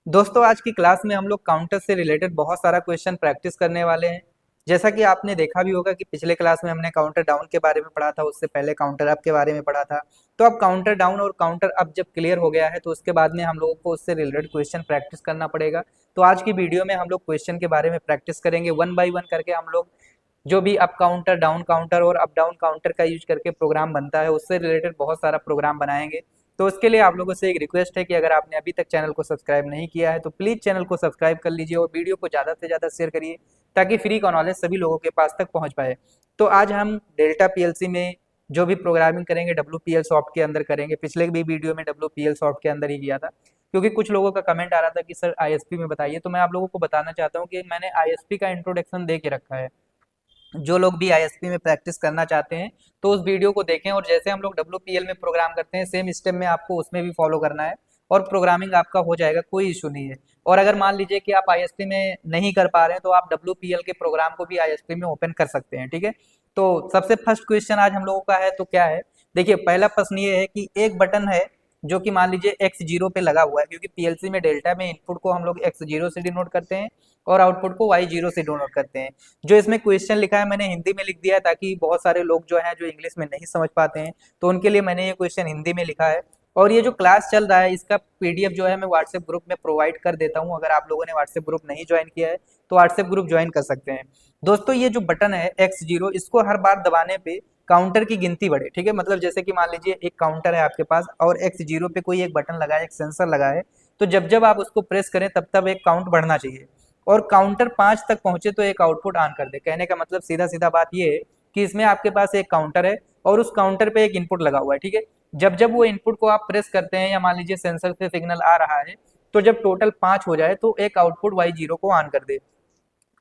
दोस्तों आज की क्लास में हम लोग काउंटर से रिलेटेड बहुत सारा क्वेश्चन प्रैक्टिस करने वाले हैं। जैसा कि आपने देखा भी होगा कि पिछले क्लास में हमने काउंटर डाउन के बारे में पढ़ा था, उससे पहले काउंटर अप के बारे में पढ़ा था। तो अब काउंटर डाउन और काउंटर अप जब क्लियर हो गया है तो उसके बाद में हम लोगों को उससे रिलेटेड क्वेश्चन प्रैक्टिस करना पड़ेगा। तो आज की वीडियो में हम लोग क्वेश्चन के बारे में प्रैक्टिस करेंगे, वन बाई वन करके हम लोग जो भी अप काउंटर, डाउन काउंटर और अप डाउन काउंटर का यूज करके प्रोग्राम बनता है उससे रिलेटेड बहुत सारा प्रोग्राम बनाएंगे। तो उसके लिए आप लोगों से एक रिक्वेस्ट है कि अगर आपने अभी तक चैनल को सब्सक्राइब नहीं किया है तो प्लीज़ चैनल को सब्सक्राइब कर लीजिए और वीडियो को ज़्यादा से ज़्यादा शेयर करिए ताकि फ्री का नॉलेज सभी लोगों के पास तक पहुंच पाए। तो आज हम डेल्टा पीएलसी में जो भी प्रोग्रामिंग करेंगे WPL सॉफ्ट के अंदर करेंगे। पिछले भी वीडियो में WPL सॉफ्ट के अंदर ही किया था, क्योंकि कुछ लोगों का कमेंट आ रहा था कि सर आईएसपी में बताइए। तो मैं आप लोगों को बताना चाहता हूँ कि मैंने आईएसपी का इंट्रोडक्शन दे के रखा है। जो लोग भी आईएसपी में प्रैक्टिस करना चाहते हैं तो उस वीडियो को देखें, और जैसे हम लोग WPL में प्रोग्राम करते हैं सेम स्टेप में आपको उसमें भी फॉलो करना है और प्रोग्रामिंग आपका हो जाएगा, कोई इशू नहीं है। और अगर मान लीजिए कि आप आईएसपी में नहीं कर पा रहे हैं तो आप WPL के प्रोग्राम को भी आईएसपी में ओपन कर सकते हैं, ठीक है। तो सबसे फर्स्ट क्वेश्चन आज हम लोगों का है, तो क्या है, देखिए पहला प्रश्न ये है कि एक बटन है जो कि मान लीजिए x0 पे लगा हुआ है, क्योंकि पीएलसी में डेल्टा में इनपुट को हम लोग x0 से डिनोट करते हैं और आउटपुट को y0 से डिनोट करते हैं। जो इसमें क्वेश्चन लिखा है मैंने हिंदी में लिख दिया है ताकि बहुत सारे लोग जो हैं जो इंग्लिश में नहीं समझ पाते हैं तो उनके लिए मैंने ये क्वेश्चन हिंदी में लिखा है। और ये जो क्लास चल रहा है इसका पीडीएफ जो है मैं व्हाट्सएप ग्रुप में प्रोवाइड कर देता हूँ। अगर आप लोगों ने व्हाट्सएप ग्रुप नहीं ज्वाइन किया है तो व्हाट्सएप ग्रुप ज्वाइन कर सकते हैं। दोस्तों ये जो बटन है x0, इसको हर बार दबाने पे काउंटर की गिनती बढ़े, ठीक है। मतलब जैसे कि मान लीजिए एक काउंटर है आपके पास और x0 पे कोई एक बटन लगा है, एक सेंसर लगा है, तो जब जब आप उसको प्रेस करें तब तब एक काउंट बढ़ना चाहिए। और काउंटर 5 तक पहुंचे तो एक आउटपुट ऑन कर दे। कहने का मतलब सीधा सीधा बात ये है कि इसमें आपके पास एक काउंटर है और उस काउंटर पे एक इनपुट लगा हुआ है, ठीक है। जब जब वो इनपुट को आप प्रेस करते हैं या मान लीजिए सेंसर से सिग्नल आ रहा है तो जब टोटल 5 हो जाए तो एक आउटपुट y0 को ऑन कर दे।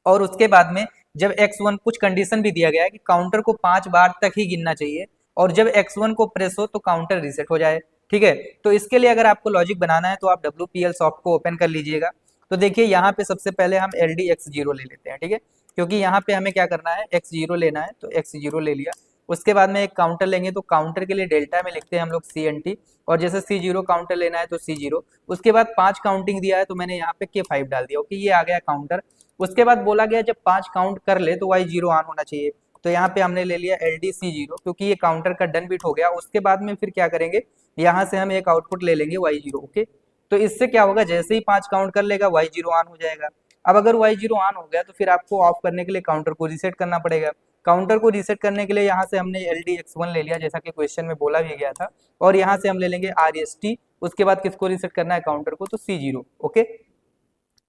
और उसके बाद में जब x1, कुछ कंडीशन भी दिया गया है कि काउंटर को 5 बार तक ही गिनना चाहिए और जब x1 को प्रेस हो तो काउंटर रीसेट हो जाए, ठीक है। तो इसके लिए अगर आपको लॉजिक बनाना है तो आप WPL सॉफ्ट को ओपन कर लीजिएगा। तो देखिए यहाँ पे सबसे पहले हम LD x0 ले लेते हैं, ठीक है, क्योंकि यहाँ पे हमें क्या करना है, x0 लेना है, तो x0 ले लिया। उसके बाद में एक काउंटर लेंगे तो काउंटर के लिए डेल्टा में लिखते हैं हम लोग CNT, और जैसे C0 काउंटर लेना है तो C0। उसके बाद 5 काउंटिंग दिया है तो मैंने यहाँ पे K5 डाल दिया, ओके, ये आ गया काउंटर। उसके बाद बोला गया जब 5 काउंट कर ले तो y0 ऑन होना चाहिए। तो यहाँ पे हमने ले लिया LDC0, क्योंकि ये काउंटर का डन बिट हो गया। उसके बाद में फिर क्या करेंगे, यहाँ से हम एक आउटपुट ले लेंगे y0, ओके। तो इससे क्या होगा, जैसे ही 5 काउंट कर लेगा y0 ऑन हो जाएगा। अब अगर y0 ऑन हो गया तो फिर आपको ऑफ करने के लिए काउंटर को रीसेट करना पड़ेगा। काउंटर को रीसेट करने के लिए यहाँ से हमने LDX1 ले लिया, जैसा कि क्वेश्चन में बोला भी गया था, और यहाँ से हम ले लेंगे RST। उसके बाद किसको रीसेट करना है, काउंटर को, तो C0, ओके।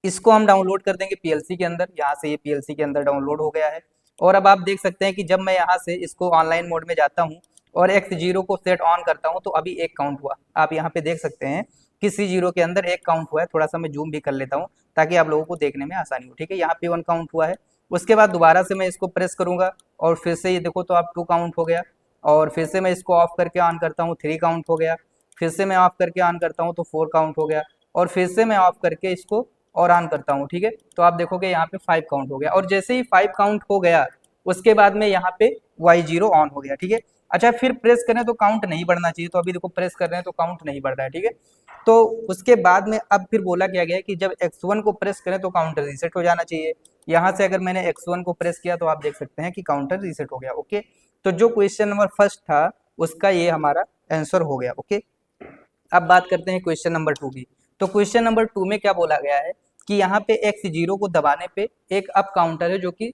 इसको हम डाउनलोड कर देंगे पीएलसी के अंदर। यहाँ से ये पीएलसी के अंदर डाउनलोड हो गया है। और अब आप देख सकते हैं कि जब मैं यहाँ से इसको ऑनलाइन मोड में जाता हूँ और x0 को सेट ऑन करता हूँ तो अभी एक काउंट हुआ। आप यहाँ पे देख सकते हैं कि C0 के अंदर एक काउंट हुआ है। थोड़ा सा मैं जूम भी कर लेता हूँ ताकि आप लोगों को देखने में आसानी हो, ठीक है। यहाँ पे 1 काउंट हुआ है। उसके बाद दोबारा से मैं इसको प्रेस करूंगा और फिर से ये देखो तो आप 2 काउंट हो गया। और फिर से मैं इसको ऑफ करके ऑन करता हूँ, 3 काउंट हो गया। फिर से मैं ऑफ करके ऑन करता हूँ तो 4 काउंट हो गया। और फिर से मैं ऑफ करके इसको और ऑन करता हूँ, ठीक है। तो आप देखोगे यहाँ पे 5 काउंट हो गया। और जैसे ही 5 काउंट हो गया उसके बाद में यहाँ पे y0 ऑन हो गया, ठीक है। अच्छा, फिर प्रेस करें तो काउंट नहीं बढ़ना चाहिए, तो अभी देखो प्रेस कर रहे हैं तो काउंट नहीं बढ़ रहा है, ठीक है। तो उसके बाद में अब फिर बोला क्या गया है कि जब x1 को प्रेस करें तो काउंटर रीसेट हो जाना चाहिए। यहाँ से अगर मैंने x1 को प्रेस किया तो आप देख सकते हैं कि काउंटर रीसेट हो गया, ओके। तो जो क्वेश्चन नंबर फर्स्ट था उसका ये हमारा आंसर हो गया, ओके। अब बात करते हैं क्वेश्चन नंबर 2 की। तो क्वेश्चन नंबर 2 में क्या बोला गया है कि यहाँ पे x0 को दबाने पे एक अप काउंटर है जो कि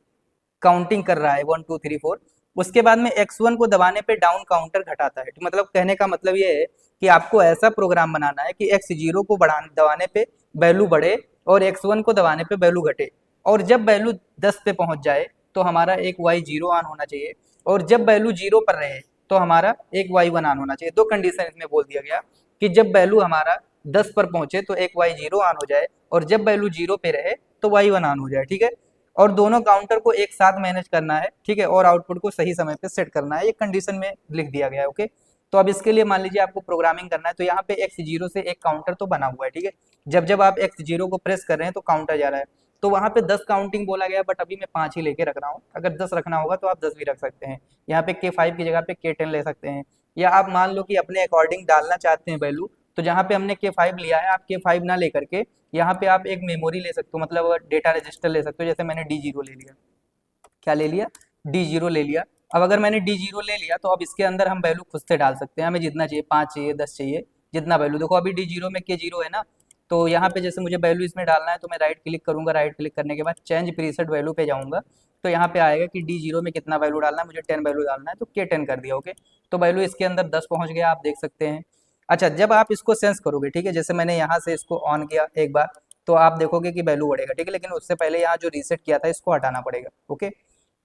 काउंटिंग कर रहा है 1 2 3 4। उसके बाद में x1 को दबाने पे डाउन काउंटर घटाता है। तो मतलब कहने का मतलब ये है कि आपको ऐसा प्रोग्राम बनाना है कि x0 को बढ़ाने दबाने पे वैल्यू बढ़े और x1 को दबाने पे वैल्यू घटे। और जब वैल्यू 10 पे पहुंच जाए तो हमारा एक y0 ऑन होना चाहिए, और जब वैल्यू 0 पर रहे तो हमारा एक y1 ऑन होना चाहिए। दो कंडीशन इसमें बोल दिया गया कि जब वैल्यू हमारा 10 पर पहुंचे तो एक y0 ऑन हो जाए, और जब वैल्यू 0 पे रहे तो y1 ऑन हो जाए, ठीक है। और दोनों काउंटर को एक साथ मैनेज करना है, ठीक है, और आउटपुट को सही समय पे सेट करना है। ये कंडीशन में लिख दिया गया है, ओके। तो अब इसके लिए मान लीजिए आपको प्रोग्रामिंग करना है, तो यहाँ पे x0 से एक काउंटर तो बना हुआ है, ठीक है। जब जब आप x0 को प्रेस कर रहे हैं तो काउंटर जा रहा है। तो वहाँ पे 10 काउंटिंग बोला गया, बट अभी मैं 5 ही लेके रख रहा हूँ। अगर 10 रखना होगा तो आप 10 भी रख सकते हैं। यहाँ पे K5 की जगह पे K10 ले सकते हैं, या आप मान लो कि अपने अकॉर्डिंग डालना चाहते हैं वैल्यू तो जहाँ पे हमने K5 लिया है, आप K5 ना लेकर के यहाँ पे आप एक मेमोरी ले सकते हो, मतलब डेटा रजिस्टर ले सकते हो। जैसे मैंने D0 ले लिया, क्या ले लिया, D0 ले लिया। अब अगर मैंने D0 ले लिया तो अब इसके अंदर हम वैल्यू खुद से डाल सकते हैं, हमें जितना चाहिए, 5 चाहिए, 10 चाहिए, जितना वैल्यू। देखो अभी D0 में K0 है ना, तो यहाँ पे जैसे मुझे वैल्यू इसमें डालना है तो मैं राइट क्लिक करूंगा, राइट क्लिक करने के बाद चेंज प्रीसेट वैल्यू पे जाऊंगा, तो यहाँ पे आएगा कि D0 में कितना वैल्यू डालना है, मुझे 10 वैल्यू डालना है, तो K10 कर दिया। ओके, तो वैल्यू इसके अंदर 10 पहुंच गया, आप देख सकते हैं। अच्छा, जब आप इसको सेंस करोगे, ठीक है, जैसे मैंने यहाँ से इसको ऑन किया एक बार, तो आप देखोगे कि वैल्यू बढ़ेगा, ठीक है, लेकिन उससे पहले यहाँ जो रीसेट किया था इसको हटाना पड़ेगा। ओके,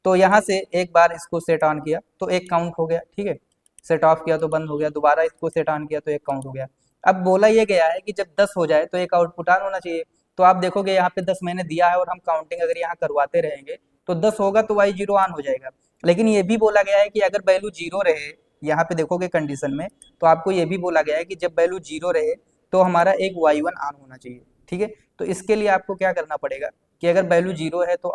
तो यहाँ से एक बार इसको सेट ऑन किया तो एक काउंट हो गया, ठीक है, सेट ऑफ किया तो बंद हो गया, दोबारा इसको सेट ऑन किया तो एक काउंट हो गया। अब बोला ये गया है कि जब 10 हो जाए तो एक आउटपुट ऑन होना चाहिए, तो आप देखोगे यहाँ पे 10 मैंने दिया है और हम काउंटिंग अगर यहाँ करवाते रहेंगे तो 10 होगा तो Y0 ऑन हो जाएगा। लेकिन ये भी बोला गया है कि अगर वैल्यू जीरो रहे, यहाँ पे देखोगे कंडीशन में, तो आपको ये भी बोला गया है कि जब वैल्यू जीरो रहे तो हमारा एक Y1 ऑन होना चाहिए, ठीक है। तो इसके लिए आपको क्या करना पड़ेगा कि अगर वैल्यू जीरो है तो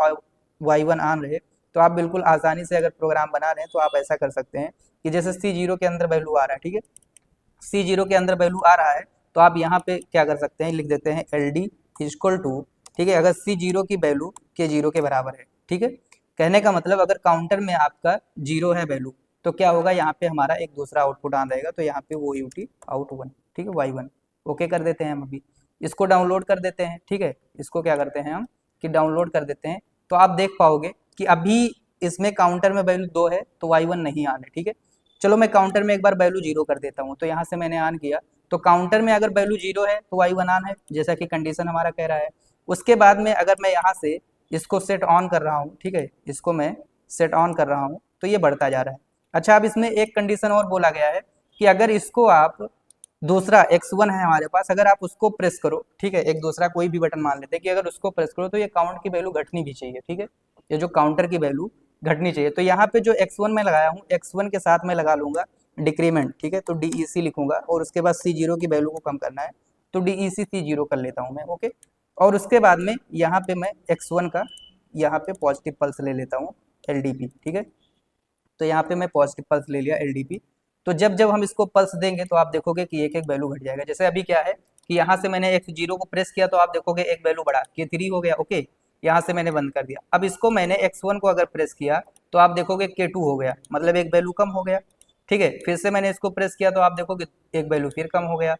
Y1 ऑन रहे, तो आप बिल्कुल आसानी से अगर प्रोग्राम बना रहे हैं तो आप ऐसा कर सकते हैं कि जैसे C0 के अंदर वैल्यू आ रहा है, ठीक है, C0 के अंदर वैल्यू आ रहा है, तो आप यहाँ पे क्या कर सकते हैं, लिख देते हैं LD इक्वल टू, ठीक है, अगर C0 की वैल्यू K0 के बराबर है, ठीक है। कहने का मतलब अगर काउंटर में आपका जीरो है वैल्यू, तो क्या होगा, यहाँ पे हमारा एक दूसरा आउटपुट ऑन रहेगा, तो यहाँ पे वो UT आउट 1, ठीक है, Y1। ओके कर देते हैं हम अभी, इसको डाउनलोड कर देते हैं, ठीक है, इसको क्या करते हैं हम कि डाउनलोड कर देते हैं, तो आप देख पाओगे कि अभी इसमें काउंटर में वैल्यू 2 है तो Y1 नहीं आने, ठीक है। चलो मैं काउंटर में एक बार वैल्यू जीरो कर देता हूँ, तो यहाँ से मैंने ऑन किया, तो काउंटर में अगर वैल्यू जीरो है तो Y1 ऑन है, जैसा कि कंडीशन हमारा कह रहा है। उसके बाद में अगर मैं यहाँ से इसको सेट ऑन कर रहा हूँ, ठीक है, इसको मैं सेट ऑन कर रहा हूँ, तो ये बढ़ता जा रहा है। अच्छा, अब इसमें एक कंडीशन और बोला गया है कि अगर इसको आप दूसरा X1 है हमारे पास, अगर आप उसको प्रेस करो, ठीक है, एक दूसरा कोई भी बटन मान लेते हैं कि अगर उसको प्रेस करो तो ये काउंट की वैल्यू घटनी भी चाहिए, ठीक है, ये जो काउंटर की वैल्यू घटनी चाहिए। तो यहाँ पे जो X1 में लगाया हूँ, X1 के साथ में लगा लूंगा डिक्रीमेंट, ठीक है, तो DEC लिखूंगा, और उसके बाद C0 की वैल्यू को कम करना है तो DEC C0 कर लेता हूँ मैं। ओके, और उसके बाद में यहाँ पे मैं X1 का यहाँ पे पॉजिटिव पल्स ले लेता हूँ LDP, ठीक है, तो यहाँ पे मैं पॉजिटिव पल्स ले लिया LDP। तो जब जब हम इसको पल्स देंगे तो आप देखोगे कि एक एक वैल्यू घट जाएगा। जैसे अभी क्या है कि यहाँ से मैंने X0 को प्रेस किया तो आप देखोगे एक वैल्यू बढ़ा, K3 हो गया। ओके, यहाँ से मैंने बंद कर दिया। अब इसको मैंने X1 को अगर प्रेस किया तो आप देखोगे K2 हो गया, मतलब एक वैल्यू कम हो गया, ठीक है। फिर से मैंने इसको प्रेस किया तो आप देखोगे एक वैल्यू फिर कम हो गया,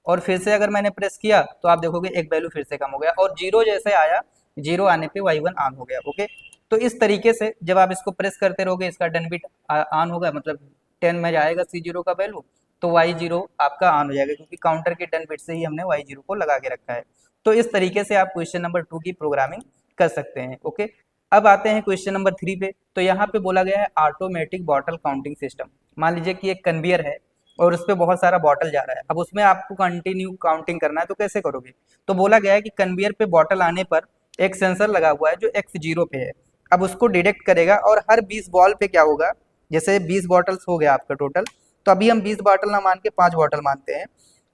और फिर से अगर मैंने प्रेस किया तो आप देखोगे एक वैल्यू फिर से कम हो गया, और जीरो जैसे आया, जीरो आने पे Y1 ऑन हो गया। ओके, तो इस तरीके से जब आप इसको प्रेस करते रहोगे इसका डन बिट ऑन होगा, मतलब 10 में जाएगा C0 का वैल्यू, तो Y0 आपका ऑन हो जाएगा, क्योंकि काउंटर के 10 बिट से ही हमने Y0 को लगा के रखा है। तो इस तरीके से आप क्वेश्चन नंबर 2 की प्रोग्रामिंग कर सकते हैं। ओके, अब आते हैं क्वेश्चन नंबर 3 पे। तो यहाँ पे बोला गया है ऑटोमेटिक बॉटल काउंटिंग सिस्टम। मान लीजिए कि एक कन्वेयर है और उस पर बहुत सारा बॉटल जा रहा है, अब उसमें आपको कंटिन्यू काउंटिंग करना है, तो कैसे करोगे। तो बोला गया है कि कन्वेयर पे बॉटल आने पर एक सेंसर लगा हुआ है जो X0 पे है, अब उसको डिटेक्ट करेगा, और हर 20 बॉल पे क्या होगा, जैसे 20 बॉटल्स हो गया आपका टोटल, तो अभी हम 20 बॉटल ना मान के 5 बॉटल मानते हैं,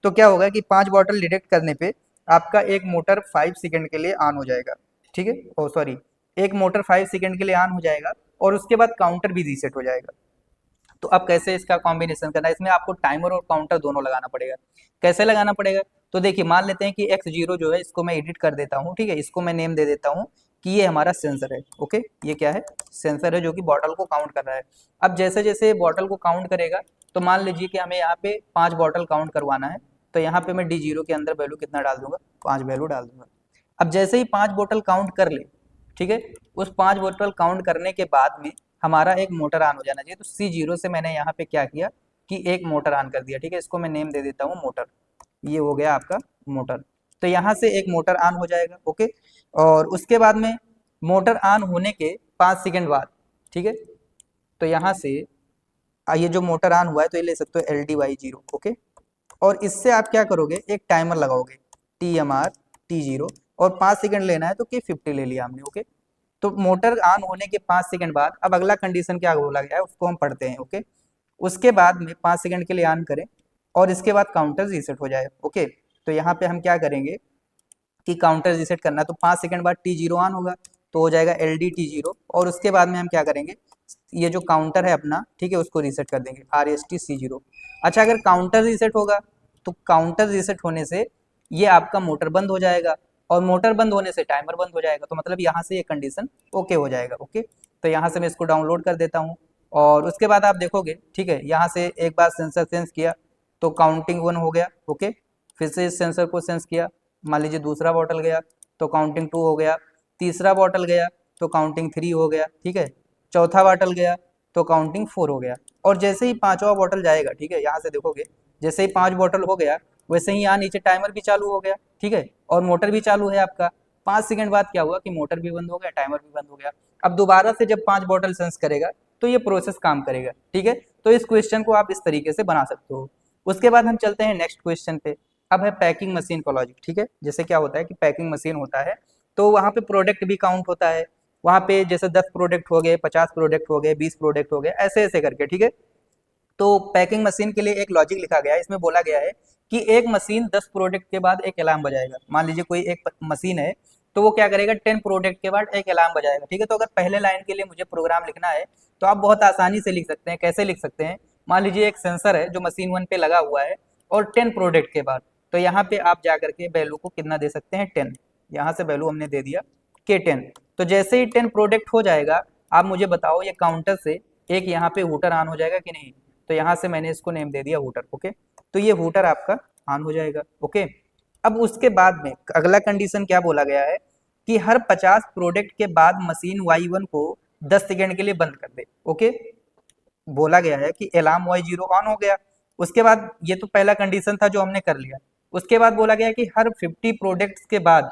तो क्या होगा कि 5 बॉटल डिटेक्ट करने पे आपका एक मोटर 5 सेकंड के लिए ऑन हो जाएगा, ठीक है, ओ सॉरी, एक मोटर 5 सेकंड के लिए ऑन हो जाएगा, और उसके बाद काउंटर भी रीसेट हो जाएगा। तो अब कैसे इसका कॉम्बिनेशन करना है, इसमें आपको टाइमर और काउंटर दोनों लगाना पड़ेगा। कैसे लगाना पड़ेगा, तो देखिए मान लेते हैं कि X0 जो है इसको मैं एडिट कर देता हूँ, ठीक है, इसको मैं नेम दे देता हूँ कि ये हमारा सेंसर है। ओके, ये क्या है, सेंसर है जो कि बॉटल को काउंट कर रहा है। अब जैसे जैसे बॉटल को काउंट करेगा, तो मान लीजिए कि हमें यहाँ पे 5 बॉटल काउंट करवाना है, तो यहाँ पे मैं D0 के अंदर वैल्यू कितना डाल दूंगा, 5 वैल्यू डाल दूंगा। अब जैसे ही 5 बोतल काउंट कर ले, ठीक है, उस 5 बोतल काउंट करने के बाद में हमारा एक मोटर ऑन हो जाना चाहिए। तो C0 से मैंने यहाँ पे क्या किया कि एक मोटर ऑन कर दिया, ठीक है, इसको मैं नेम दे देता हूँ मोटर, ये हो गया आपका मोटर। तो यहाँ से एक मोटर ऑन हो जाएगा। ओके, और उसके बाद में मोटर ऑन होने के 5 सेकंड बाद, ठीक है, तो यहाँ से ये जो मोटर ऑन हुआ है तो ये ले सकते हो LDY0। ओके, और इससे आप क्या करोगे, एक टाइमर लगाओगे TMR T0, और 5 सेकंड लेना है तो K50 ले लिया हमने। ओके, तो मोटर ऑन होने के 5 सेकंड बाद अब अगला कंडीशन क्या बोला गया है उसको हम पढ़ते हैं। ओके, उसके बाद में 5 सेकंड के लिए ऑन करें और इसके बाद काउंटर रीसेट हो जाए। ओके, तो यहाँ पे हम क्या करेंगे कि काउंटर रीसेट करना, तो 5 सेकंड बाद T0 ऑन होगा तो हो जाएगा LD T0, और उसके बाद में हम क्या करेंगे, ये जो काउंटर है अपना, ठीक है, उसको रीसेट कर देंगे RST C0। अच्छा, अगर काउंटर रीसेट होगा तो काउंटर रीसेट होने से ये आपका मोटर बंद हो जाएगा, और मोटर बंद होने से टाइमर बंद हो जाएगा। तो मतलब यहाँ से ये कंडीशन ओके हो जाएगा। ओके, तो यहाँ से मैं इसको डाउनलोड कर देता हूँ, और उसके बाद आप देखोगे, ठीक है, यहाँ से एक बार सेंसर सेंस किया तो काउंटिंग 1 हो गया। ओके, फिर से इस सेंसर को सेंस किया, मान लीजिए दूसरा बॉटल गया तो काउंटिंग 2 हो गया, तीसरा बॉटल गया तो काउंटिंग 3 हो गया, ठीक है, चौथा बॉटल गया तो काउंटिंग 4 हो गया। और जैसे ही पांचवा बॉटल जाएगा, ठीक है, यहाँ से देखोगे जैसे ही 5 बॉटल हो गया वैसे ही यहाँ नीचे टाइमर भी चालू हो गया, ठीक है, और मोटर भी चालू है आपका। 5 सेकंड बाद क्या हुआ कि मोटर भी बंद हो गया, टाइमर भी बंद हो गया। अब दोबारा से जब 5 बॉटल सेंस करेगा तो ये प्रोसेस काम करेगा, ठीक है। तो इस क्वेश्चन को आप इस तरीके से बना सकते हो। उसके बाद हम चलते हैं नेक्स्ट क्वेश्चन पे। अब है पैकिंग मशीन का लॉजिक, ठीक है। जैसे क्या होता है कि पैकिंग मशीन होता है तो वहाँ पे प्रोडक्ट भी काउंट होता है, वहाँ पे जैसे 10 प्रोडक्ट हो गए, 50 प्रोडक्ट हो गए, 20 प्रोडक्ट हो गए, ऐसे ऐसे करके, ठीक है। तो पैकिंग मशीन के लिए एक लॉजिक लिखा गया है, इसमें बोला गया है कि एक मशीन 10 प्रोडक्ट के बाद एक अलार्म बजाएगा। मान लीजिए कोई एक मशीन है तो वो क्या करेगा, 10 प्रोडक्ट के बाद एक अलार्म बजाएगा, ठीक है। तो अगर पहले लाइन के लिए मुझे प्रोग्राम लिखना है तो आप बहुत आसानी से लिख सकते हैं। कैसे लिख सकते हैं, मान लीजिए एक सेंसर है जो मशीन 1 पे लगा हुआ है और 10 प्रोडक्ट के बाद, तो यहाँ पे आप जा करके वैल्यू को कितना दे सकते हैं, 10। यहाँ से वैल्यू हमने दे दिया के 10। तो जैसे ही 10 प्रोडक्ट हो जाएगा, आप मुझे बताओ ये काउंटर से एक यहाँ पे हूटर ऑन हो जाएगा कि नहीं। तो यहाँ से मैंने इसको नेम दे दिया हूटर। ओके, तो ये हूटर आपका ऑन हो जाएगा। ओके, अब उसके बाद में अगला कंडीशन क्या बोला गया है कि हर 50 प्रोडक्ट के बाद मशीन Y1 को 10 सेकेंड के लिए बंद कर दे। ओके, बोला गया है कि अलार्म Y0 ऑन हो गया। उसके बाद ये तो पहला कंडीशन था जो हमने कर लिया। उसके बाद बोला गया कि हर 50 प्रोडक्ट्स के बाद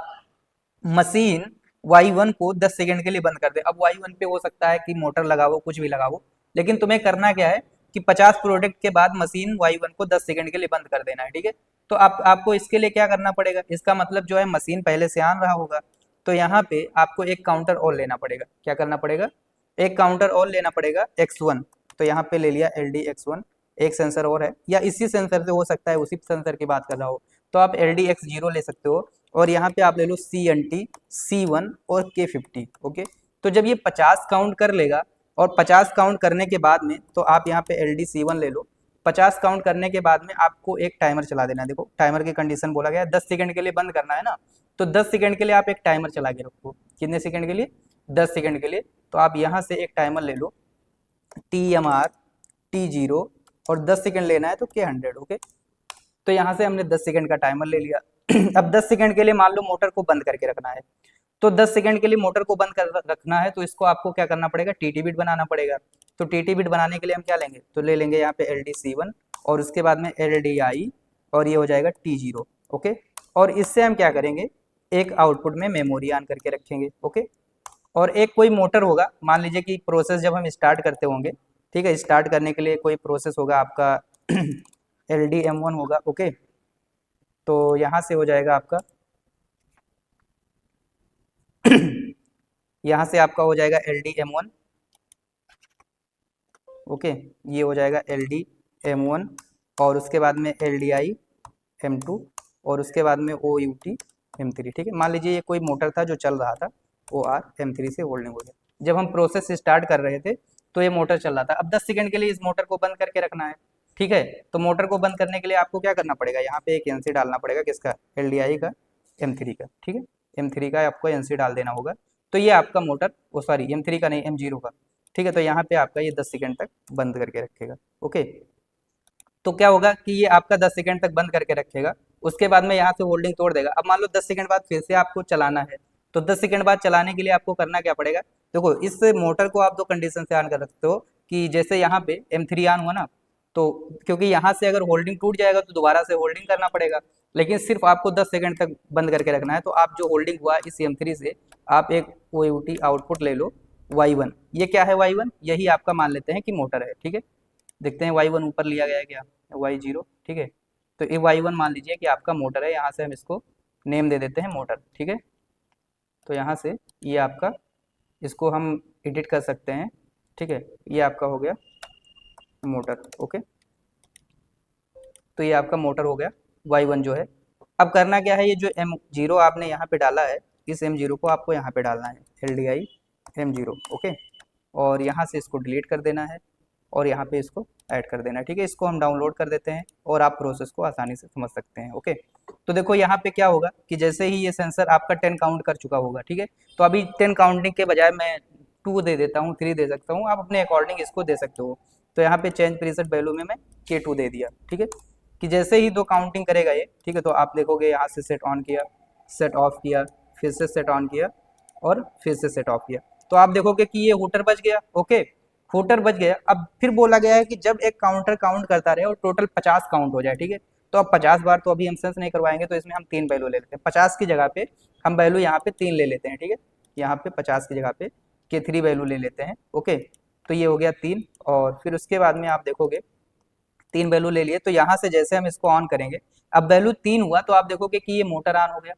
मशीन Y1 को 10 सेकंड के लिए बंद कर दे। अब Y1 पे हो सकता है कि मोटर लगाओ, कुछ भी लगाओ, लेकिन तुम्हें करना क्या है कि 50 प्रोडक्ट के बाद मशीन Y1 को 10 सेकंड के लिए बंद कर देना है, ठीक है। तो आपको इसके लिए क्या करना पड़ेगा, इसका मतलब जो है मशीन पहले से ऑन रहा होगा, तो यहाँ पे आपको एक काउंटर और लेना पड़ेगा। क्या करना पड़ेगा, एक काउंटर और लेना पड़ेगा X1। तो यहाँ पे ले लिया LD X1, एक सेंसर और है, या इसी सेंसर से हो सकता है, उसी सेंसर की बात कर रहा हो तो आप LD X0 ले सकते हो, और यहाँ पे आप ले लो CNT C1 और K50। ओके, तो जब ये 50 काउंट कर लेगा, और 50 काउंट करने के बाद में तो आप यहाँ पे LD C1 ले लो। 50 काउंट करने के बाद में आपको एक टाइमर चला देना है। देखो टाइमर की कंडीशन बोला गया है 10 सेकंड के लिए बंद करना है ना, तो 10 सेकंड के लिए आप एक टाइमर चला के रखो। कितने सेकंड के लिए, 10 सेकंड के लिए। तो आप यहाँ से एक टाइमर ले लो TMR T0, और 10 सेकंड लेना है तो K100। ओके, तो यहाँ से हमने 10 सेकंड का टाइमर ले लिया। अब 10 सेकंड के लिए मान लो मोटर को बंद करके रखना है, तो 10 सेकंड के लिए मोटर को बंद कर रखना है, तो इसको आपको क्या करना पड़ेगा, TT बिट बनाना पड़ेगा। तो TT बिट बनाने के लिए हम क्या लेंगे, तो ले लेंगे यहाँ पे LD C1, और उसके बाद में LDI, और ये हो जाएगा T0। ओके, और इससे हम क्या करेंगे, एक आउटपुट में मेमोरी ऑन करके रखेंगे। ओके, और एक कोई मोटर होगा, मान लीजिए कि प्रोसेस जब हम स्टार्ट करते होंगे, ठीक है, स्टार्ट करने के लिए कोई प्रोसेस होगा आपका LDM1 होगा। ओके, तो यहाँ से हो जाएगा आपका यहाँ से आपका हो जाएगा LDM1। ओके, ये हो जाएगा LDM1, और उसके बाद में LDI M2, और उसके बाद में OUT M3। ठीक है, मान लीजिए ये कोई मोटर था जो चल रहा था, OR M3 से होल्डिंग हो गया। जब हम प्रोसेस स्टार्ट कर रहे थे तो ये मोटर चल रहा था। अब 10 सेकंड के लिए इस मोटर को बंद करके रखना है, ठीक है। तो मोटर को बंद करने के लिए आपको क्या करना पड़ेगा, यहाँ पे एक NC डालना पड़ेगा, किसका, LDI का, M3 का, ठीक है, M3 का आपको NC डाल देना होगा। तो ये आपका मोटर, ओ सॉरी M3 का नहीं, M0 का, ठीक है। तो यहाँ पे आपका ये 10 सेकंड तक बंद करके रखेगा। ओके, तो क्या होगा कि ये आपका 10 सेकंड तक बंद करके रखेगा, उसके बाद में यहाँ से होल्डिंग तोड़ देगा। अब मान लो 10 सेकंड बाद फिर से आपको चलाना है, तो 10 सेकंड बाद चलाने के लिए आपको करना क्या पड़ेगा, देखो इस मोटर को आप दो कंडीशन से ऑन कर सकते हो, कि जैसे यहाँ पे M3 ऑन हुआ ना, तो क्योंकि यहाँ से अगर होल्डिंग टूट जाएगा तो दोबारा से होल्डिंग करना पड़ेगा, लेकिन सिर्फ आपको 10 सेकंड तक बंद करके रखना है। तो आप जो होल्डिंग हुआ इस M3 से, आप एक OUT आउटपुट ले लो Y1। ये क्या है Y1, यही आपका मान लेते हैं कि मोटर है, ठीक है। देखते हैं Y1 ऊपर लिया गया है क्या, Y0, ठीक है। तो ये Y1 मान लीजिए कि आपका मोटर है, यहाँ से हम इसको नेम दे देते हैं मोटर, ठीक है। तो यहाँ से ये आपका, इसको हम एडिट कर सकते हैं, ठीक है, ये आपका हो गया मोटर। ओके, तो ये आपका मोटर हो गया Y1 जो है। अब करना क्या है, ये जो M0 आपने यहाँ पे डाला है, इस M0 को आपको यहाँ पे डालना है, LDI M0। ओके, और यहाँ से इसको डिलीट कर देना है, और यहाँ पे इसको ऐड कर देना है, ठीक है। इसको हम डाउनलोड कर देते हैं और आप प्रोसेस को आसानी से समझ सकते हैं। ओके, तो देखो यहाँ पे क्या होगा कि जैसे ही ये सेंसर आपका 10 काउंट कर चुका होगा, ठीक है, तो अभी 10 काउंटिंग के बजाय मैं 2 दे देता हूँ, 3 दे सकता हूँ, आप अपने अकॉर्डिंग इसको दे सकते हो। तो यहाँ पे चेंज प्रीसेट वैल्यू में मैं K2 दे दिया, ठीक है, कि जैसे ही 2 काउंटिंग करेगा ये, ठीक है, तो आप देखोगे यहाँ से सेट ऑन किया, सेट ऑफ किया, फिर से सेट ऑन किया और फिर से सेट ऑफ किया, तो आप देखोगे कि ये हुटर बच गया। ओके, हुटर बच गया। अब फिर बोला गया है कि जब एक काउंटर काउंट करता रहे और टोटल 50 काउंट हो जाए, ठीक है, तो अब 50 बार तो अभी हम सेंस नहीं करवाएंगे, तो इसमें हम 3 वैल्यू ले लेते हैं। 50 की जगह पे हम वैल्यू यहाँ पे 3 ले लेते हैं, ठीक है, यहाँ पे 50 की जगह पे के 3 वैल्यू ले लेते हैं। ओके, तो ये हो गया 3, और फिर उसके बाद में आप देखोगे 3 वैल्यू ले लिए, तो यहाँ से जैसे हम इसको ऑन करेंगे, अब वैल्यू 3 हुआ तो आप देखोगे कि ये मोटर ऑन हो गया,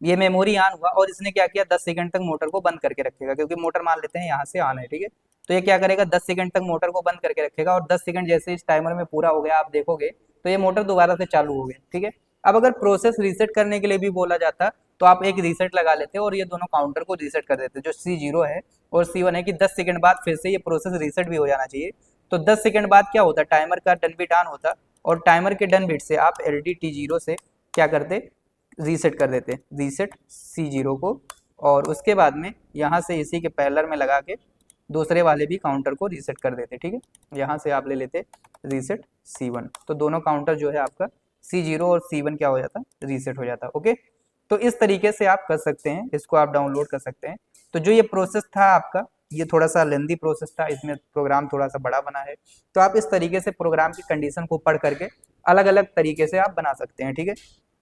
ये मेमोरी ऑन हुआ, और इसने क्या किया 10 सेकंड तक मोटर को बंद करके रखेगा, क्योंकि मोटर मान लेते हैं यहाँ से ऑन है, ठीक है। तो ये क्या करेगा 10 सेकंड तक मोटर को बंद करके रखेगा, और 10 सेकंड जैसे इस टाइमर में पूरा हो गया आप देखोगे तो ये मोटर दोबारा से चालू हो गया, ठीक है। अब अगर प्रोसेस रीसेट करने के लिए भी बोला जाता तो आप एक रीसेट लगा लेते और ये दोनों काउंटर को रीसेट कर देते, जो C0 है और C1 है, कि 10 सेकंड बाद फिर से ये प्रोसेस रीसेट भी हो जाना चाहिए। तो 10 सेकंड बाद क्या होता, टाइमर का डन बिट ऑन होता, और टाइमर के डन बिट से आप LDT0 से क्या करते, रीसेट कर देते, रीसेट C0 को, और उसके बाद में यहाँ से इसी के पैरेलल में लगा के दूसरे वाले भी काउंटर को रीसेट कर देते, ठीक है। यहाँ से आप ले लेते रीसेट C1, तो दोनों काउंटर जो है आपका C0 और C1 क्या हो जाता, रीसेट हो जाता। ओके, तो इस तरीके से आप कर सकते हैं, इसको आप डाउनलोड कर सकते हैं। तो जो ये प्रोसेस था आपका, ये थोड़ा सा लेंदी प्रोसेस था, इसमें प्रोग्राम थोड़ा सा बड़ा बना है, तो आप इस तरीके से प्रोग्राम की कंडीशन को पढ़ करके अलग अलग तरीके से आप बना सकते हैं, ठीक है।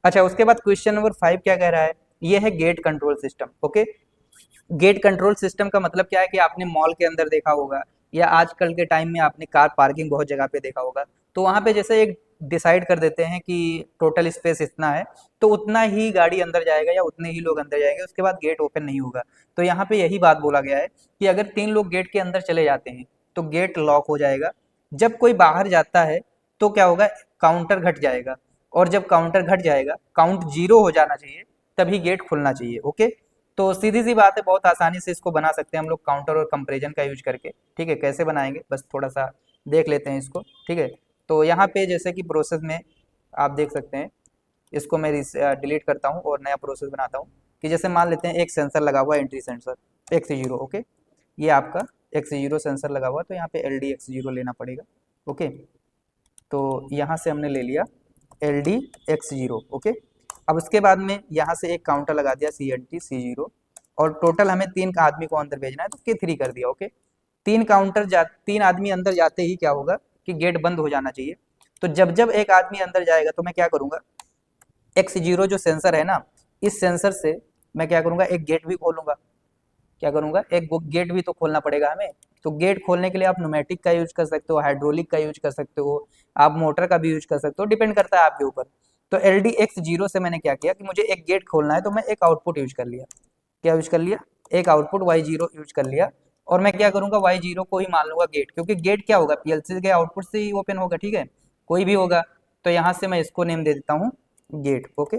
अच्छा, उसके बाद क्वेश्चन नंबर 5 क्या कह रहा है, ये है gate control system. Okay, gate control system का मतलब क्या है कि आपने मॉल के अंदर देखा होगा, या आजकल के टाइम में आपने कार पार्किंग बहुत जगह पे देखा होगा, तो वहां पे जैसे एक डिसाइड कर देते हैं कि टोटल स्पेस इतना है, तो उतना ही गाड़ी अंदर जाएगा या उतने ही लोग अंदर जाएंगे, उसके बाद गेट ओपन नहीं होगा। तो यहाँ पे यही बात बोला गया है कि अगर 3 लोग गेट के अंदर चले जाते हैं तो गेट लॉक हो जाएगा। जब कोई बाहर जाता है तो क्या होगा, काउंटर घट जाएगा, और जब काउंटर घट जाएगा, काउंट 0 हो जाना चाहिए, तभी गेट खुलना चाहिए। ओके, तो सीधी सी बात है, बहुत आसानी से इसको बना सकते हैं हम लोग काउंटर और कंपैरिजन का यूज करके, ठीक है। कैसे बनाएंगे बस थोड़ा सा देख लेते हैं इसको, ठीक है। तो यहाँ पे जैसे कि प्रोसेस में आप देख सकते हैं, इसको मैं डिलीट करता हूँ और नया प्रोसेस बनाता हूँ, कि जैसे मान लेते हैं एक सेंसर लगा हुआ है, एंट्री सेंसर X0। ओके, ये आपका X0 सेंसर लगा हुआ है, तो यहाँ पे LD-X0 लेना पड़ेगा। ओके, तो यहाँ से हमने ले लिया LD-X0। ओके, अब उसके बाद में यहाँ से एक काउंटर लगा दिया CNT-C0, और टोटल हमें 3 आदमी को अंदर भेजना है, तो K3 कर दिया। ओके, 3 आदमी अंदर जाते ही क्या होगा कि गेट बंद हो जाना चाहिए। तो जब जब एक आदमी अंदर जाएगा तो मैं क्या करूंगा, X0 जो सेंसर है ना, इस सेंसर से मैं क्या करूंगा, एक गेट भी खोलूंगा। क्या करूंगा, एक गेट भी तो खोलना पड़ेगा हमें। तो गेट खोलने के लिए आप न्यूमेटिक का यूज कर सकते हो, हाइड्रोलिक का यूज कर सकते हो, आप मोटर का भी यूज कर सकते हो, डिपेंड करता है आपके ऊपर। तो LD-X0 से मैंने क्या किया कि मुझे एक गेट खोलना है, तो मैं एक आउटपुट यूज कर लिया। क्या यूज कर लिया, एक आउटपुट Y0 यूज कर लिया, और मैं क्या करूंगा, Y0 को ही मान लूंगा गेट, क्योंकि गेट क्या होगा, PLC के आउटपुट से ही ओपन होगा, ठीक है, कोई भी होगा। तो यहाँ से मैं इसको नेम दे देता हूँ गेट। ओके,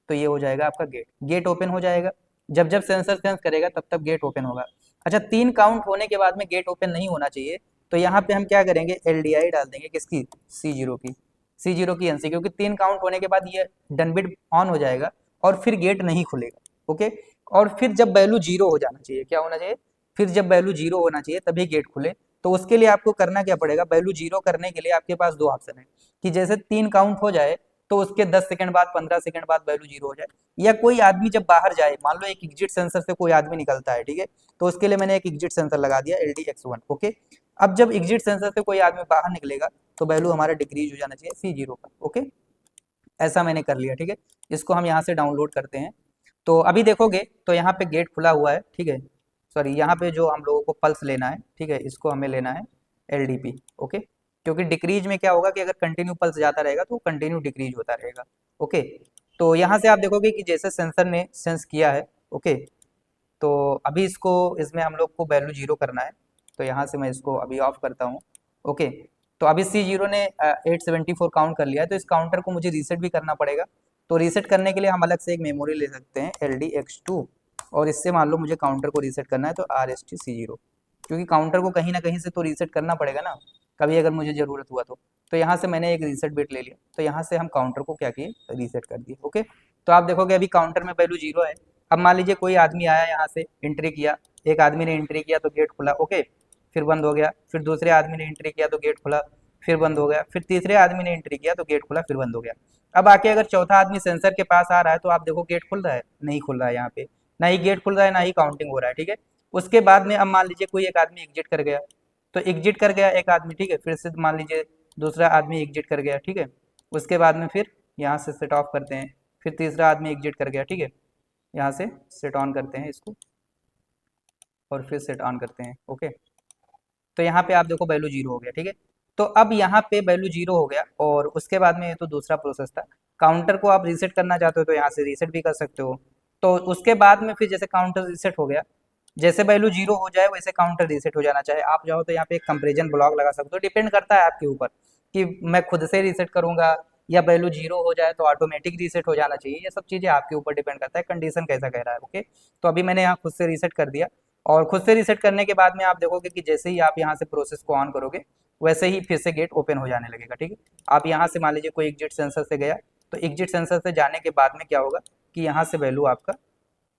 तो ये हो जाएगा आपका गेट, गेट ओपन हो जाएगा। जब जब सेंसर सेंस करेगा तब तब गेट ओपन होगा। अच्छा, 3 काउंट होने के बाद में गेट ओपन नहीं होना चाहिए, तो यहाँ पे हम क्या करेंगे, LDI डाल देंगे, किसकी, C0 की, C0 की NC, क्योंकि 3 काउंट होने के बाद ये डन बिट ऑन हो जाएगा और फिर गेट नहीं खुलेगा। ओके, और फिर जब वैल्यू 0 हो जाना चाहिए, क्या होना चाहिए, फिर जब वैल्यू 0 होना चाहिए तभी गेट खुले। तो उसके लिए आपको करना क्या पड़ेगा, वैल्यू 0 करने के लिए आपके पास 2 ऑप्शन है, कि जैसे 3 काउंट हो जाए तो उसके 10 सेकंड बाद, 15 सेकंड बाद वैल्यू 0 हो जाए, या कोई आदमी जब बाहर जाए, मान लो एक एग्जिट सेंसर से कोई आदमी निकलता है, ठीक है, तो उसके लिए मैंने एक एग्जिट सेंसर लगा दिया LD-X1। ओके, अब जब एग्जिट सेंसर से कोई आदमी बाहर निकलेगा तो वैल्यू हमारा डिक्रीज हो जाना चाहिए C0 का। ओके, ऐसा मैंने कर लिया, ठीक है। इसको हम यहाँ से डाउनलोड करते हैं। तो अभी देखोगे तो यहाँ पे गेट खुला हुआ है, ठीक है, सॉरी, यहाँ पे जो हम लोगों को पल्स लेना है, ठीक है, इसको हमें लेना है LDP। ओके, क्योंकि डिक्रीज में क्या होगा कि अगर कंटिन्यू पल्स जाता रहेगा तो कंटिन्यू डिक्रीज होता रहेगा। ओके, तो यहाँ से आप देखोगे कि जैसे सेंसर ने सेंस किया है। ओके, तो अभी इसको, इसमें हम लोग को वैल्यू 0 करना है, तो यहाँ से मैं इसको अभी ऑफ करता हूँ। ओके, तो अभी C0 ने 874 काउंट कर लिया है, तो इस काउंटर को मुझे रीसेट भी करना पड़ेगा। तो रीसेट करने के लिए हम अलग से एक मेमोरी ले सकते हैं LD-X2, और इससे मान लो मुझे काउंटर को रीसेट करना है, तो RST C0, क्योंकि काउंटर को कहीं ना कहीं से तो रीसेट करना पड़ेगा ना। कभी अगर मुझे ज़रूरत हुआ तो यहाँ से मैंने एक रीसेट बिट ले लिया, तो यहाँ से हम काउंटर को क्या किए, रीसेट कर दिए। ओके, तो आप देखोगे अभी काउंटर में वैल्यू 0 है। अब मान लीजिए कोई आदमी आया यहाँ से एंट्री किया, एक आदमी ने एंट्री किया तो गेट खुला, ओके, फिर बंद हो गया, फिर दूसरे आदमी ने एंट्री किया तो गेट खुला, फिर बंद हो गया, फिर तीसरे आदमी ने एंट्री किया तो गेट खुला, फिर बंद हो गया। अब आके अगर चौथा आदमी सेंसर के पास आ रहा है तो आप देखो गेट खुल रहा है, नहीं खुल रहा है, यहाँ पे ना ही गेट खुल रहा है ना ही काउंटिंग हो रहा है, ठीक है। उसके बाद में अब मान लीजिए कोई एक आदमी एग्जिट कर गया, तो एग्जिट कर गया एक आदमी, ठीक है, फिर से मान लीजिए दूसरा आदमी एग्जिट कर गया, ठीक है, उसके बाद में फिर यहाँ से सेट ऑफ करते हैं, फिर तीसरा आदमी एग्जिट कर गया, ठीक है, यहाँ से सेट ऑन करते हैं इसको और फिर सेट ऑन करते हैं। ओके, तो यहाँ पे आप देखो वैल्यू 0 हो गया, ठीक है। तो अब यहाँ पे वैल्यू 0 हो गया और उसके बाद में ये तो दूसरा प्रोसेस था। काउंटर को आप रीसेट करना चाहते हो तो यहाँ से रीसेट भी कर सकते हो। तो उसके बाद में फिर जैसे काउंटर रीसेट हो गया, जैसे वैल्यू 0 हो जाए वैसे काउंटर रीसेट हो जाना चाहिए। आप चाहो तो यहाँ पे एक कंपेरिजन ब्लॉक लगा सकते हो, डिपेंड करता है आपके ऊपर कि मैं खुद से रीसेट करूंगा या वैल्यू 0 हो जाए तो ऑटोमेटिक रीसेट हो जाना चाहिए। ये सब चीज़ें आपके ऊपर डिपेंड करता है, कंडीशन कैसा कह रहा है। ओके, तो अभी मैंने यहाँ खुद से रीसेट कर दिया और खुद से रीसेट करने के बाद में आप देखोगे कि जैसे ही आप यहाँ से प्रोसेस को ऑन करोगे वैसे ही फिर से गेट ओपन हो जाने लगेगा, ठीक है। आप यहाँ से मान लीजिए कोई एग्जिट सेंसर से गया, तो एग्जिट सेंसर से जाने के बाद में क्या होगा कि यहाँ से वैल्यू आपका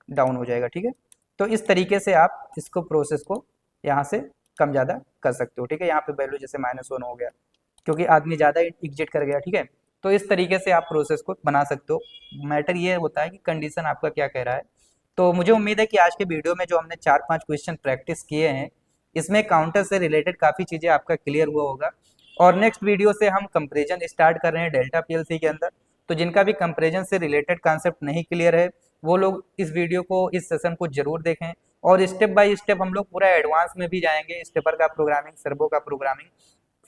डाउन हो जाएगा, ठीक है। तो इस तरीके से आप इसको प्रोसेस को यहाँ से कम ज़्यादा कर सकते हो, ठीक है। यहाँ पे वैल्यू जैसे -1 हो गया क्योंकि आदमी ज़्यादा एग्जिट कर गया, ठीक है। तो इस तरीके से आप प्रोसेस को बना सकते हो। मैटर ये होता है कि कंडीशन आपका क्या कह रहा है। तो मुझे उम्मीद है कि आज के वीडियो में जो हमने 4-5 क्वेश्चन प्रैक्टिस किए हैं, इसमें काउंटर से रिलेटेड काफ़ी चीज़ें आपका क्लियर हुआ होगा। और नेक्स्ट वीडियो से हम कंपेरिजन स्टार्ट कर रहे हैं डेल्टा पीएलसी के अंदर। तो जिनका भी कंपेरिजन से रिलेटेड कॉन्सेप्ट नहीं क्लियर है वो लोग इस वीडियो को, इस सेशन को जरूर देखें और स्टेप बाय स्टेप हम लोग पूरा एडवांस में भी जाएंगे। स्टेपर का प्रोग्रामिंग,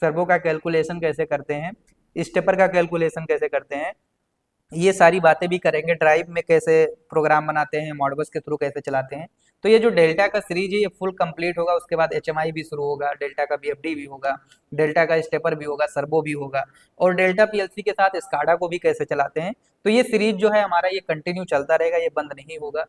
सर्वो का कैलकुलेशन कैसे करते हैं, स्टेपर का कैलकुलेशन कैसे करते हैं, ये सारी बातें भी करेंगे। ड्राइव में कैसे प्रोग्राम बनाते हैं, मॉडबस के थ्रू कैसे चलाते हैं। तो ये जो डेल्टा का सीरीज है ये फुल कंप्लीट होगा। उसके बाद एचएमआई भी शुरू होगा, डेल्टा का बीएफडी भी होगा, डेल्टा का स्टेपर भी होगा, सर्वो भी होगा और डेल्टा पीएलसी के साथ स्काडा को भी कैसे चलाते हैं। तो ये सीरीज जो है हमारा ये कंटिन्यू चलता रहेगा, ये बंद नहीं होगा।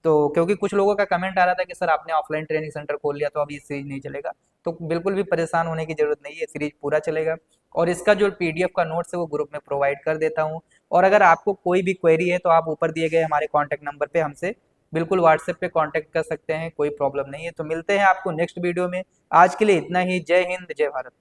तो क्योंकि कुछ लोगों का कमेंट आ रहा था कि सर आपने ऑफलाइन ट्रेनिंग सेंटर खोल लिया तो अब ये सीरीज नहीं चलेगा, तो बिल्कुल भी परेशान होने की जरूरत नहीं है, सीरीज पूरा चलेगा। और इसका जो पीडीएफ का नोट्स है वो ग्रुप में प्रोवाइड कर देता हूँ। और अगर आपको कोई भी क्वेरी है तो आप ऊपर दिए गए हमारे कॉन्टैक्ट नंबर पे हमसे बिल्कुल व्हाट्सएप पे कांटेक्ट कर सकते हैं, कोई प्रॉब्लम नहीं है। तो मिलते हैं आपको नेक्स्ट वीडियो में। आज के लिए इतना ही। जय हिंद, जय भारत।